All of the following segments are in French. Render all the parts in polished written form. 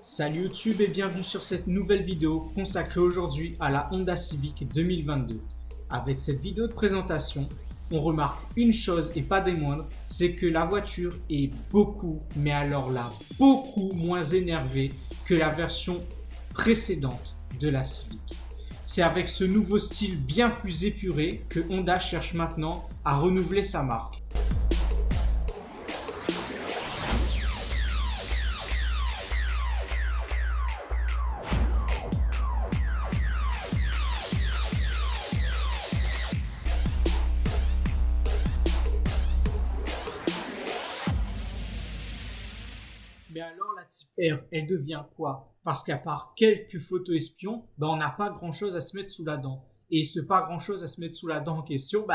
Salut YouTube et bienvenue sur cette nouvelle vidéo consacrée aujourd'hui à la Honda Civic 2022. Avec cette vidéo de présentation, on remarque une chose et pas des moindres, c'est que la voiture est beaucoup, mais alors là, beaucoup moins énervée que la version précédente de la Civic. C'est avec ce nouveau style bien plus épuré que Honda cherche maintenant à renouveler sa marque. Mais alors la Type R, elle devient quoi? Parce qu'à part quelques photos espions, on n'a pas grand-chose à se mettre sous la dent. Et ce pas grand-chose à se mettre sous la dent en question,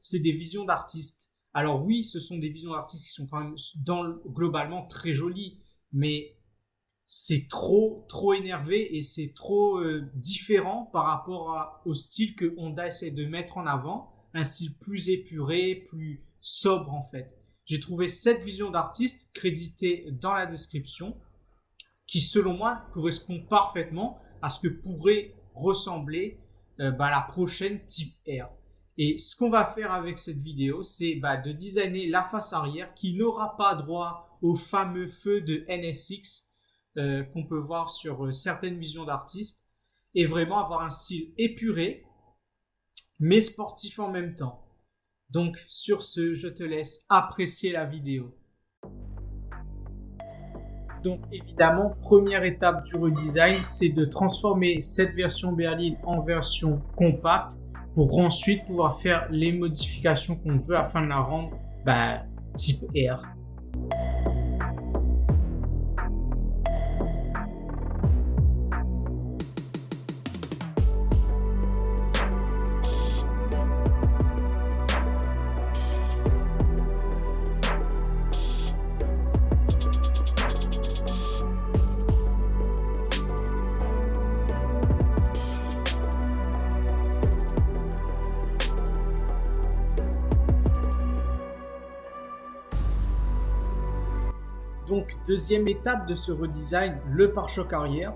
c'est des visions d'artistes. Alors oui, ce sont des visions d'artistes qui sont quand même globalement très jolies, mais c'est trop énervé et c'est trop différent par rapport au style que Honda essaie de mettre en avant, un style plus épuré, plus sobre en fait. J'ai trouvé cette vision d'artiste créditée dans la description qui, selon moi, correspond parfaitement à ce que pourrait ressembler la prochaine Type R. Et ce qu'on va faire avec cette vidéo, c'est de designer la face arrière qui n'aura pas droit au fameux feu de NSX qu'on peut voir sur certaines visions d'artistes et vraiment avoir un style épuré mais sportif en même temps. Donc sur ce, je te laisse apprécier la vidéo. Donc évidemment, première étape du redesign, c'est de transformer cette version berline en version compacte pour ensuite pouvoir faire les modifications qu'on veut afin de la rendre type R. Donc, deuxième étape de ce redesign, le pare-choc arrière.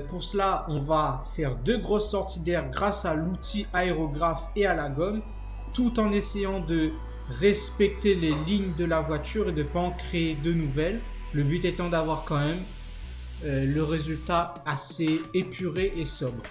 Pour cela, on va faire deux grosses sorties d'air grâce à l'outil aérographe et à la gomme, tout en essayant de respecter les lignes de la voiture et de ne pas en créer de nouvelles. Le but étant d'avoir quand même le résultat assez épuré et sobre.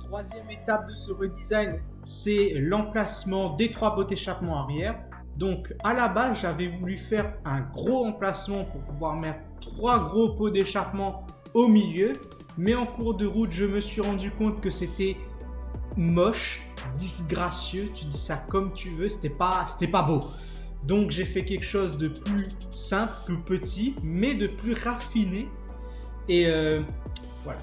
Troisième étape de ce redesign, c'est l'emplacement des trois pots d'échappement arrière. Donc à la base, j'avais voulu faire un gros emplacement pour pouvoir mettre trois gros pots d'échappement au milieu. Mais en cours de route, je me suis rendu compte que c'était moche, disgracieux. Tu dis ça comme tu veux, c'était pas beau. Donc j'ai fait quelque chose de plus simple, plus petit, mais de plus raffiné. Et voilà.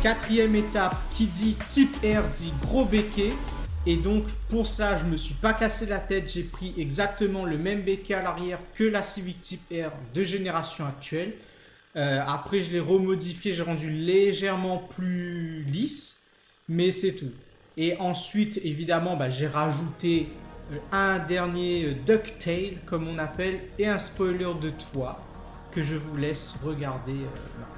quatrième étape, qui dit type R dit gros béquet. Et donc pour ça, je me suis pas cassé la tête, j'ai pris exactement le même béquet à l'arrière que la Civic Type R de génération actuelle. Après, je l'ai remodifié, j'ai rendu légèrement plus lisse, mais c'est tout. Et ensuite, évidemment, j'ai rajouté un dernier ducktail, comme on appelle, et un spoiler de toit que je vous laisse regarder maintenant.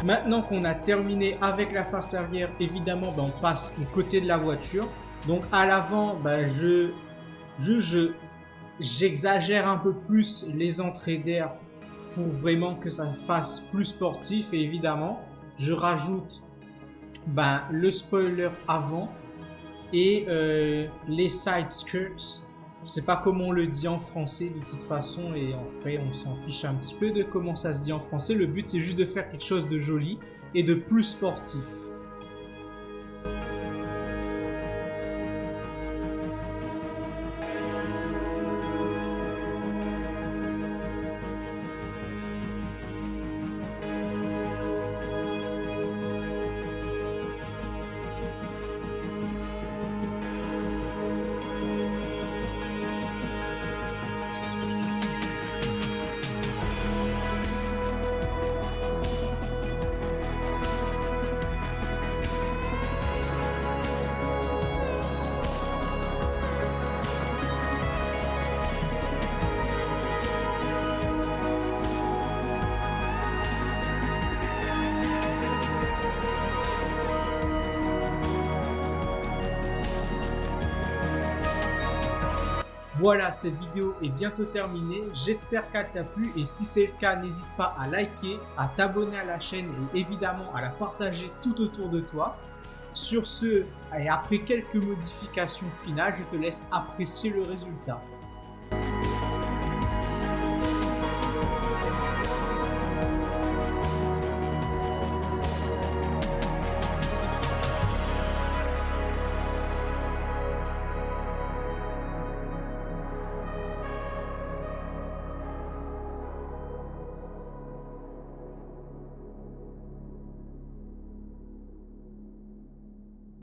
Maintenant qu'on a terminé avec la face arrière, évidemment, on passe au côté de la voiture. Donc à l'avant, j'exagère un peu plus les entrées d'air pour vraiment que ça fasse plus sportif. Et évidemment, je rajoute le spoiler avant et les side skirts. Je sais pas comment on le dit en français de toute façon, et en vrai on s'en fiche un petit peu de comment ça se dit en français. Le but c'est juste de faire quelque chose de joli et de plus sportif. Voilà, cette vidéo est bientôt terminée. J'espère qu'elle t'a plu et si c'est le cas, n'hésite pas à liker, à t'abonner à la chaîne et évidemment à la partager tout autour de toi. Sur ce, et après quelques modifications finales, je te laisse apprécier le résultat.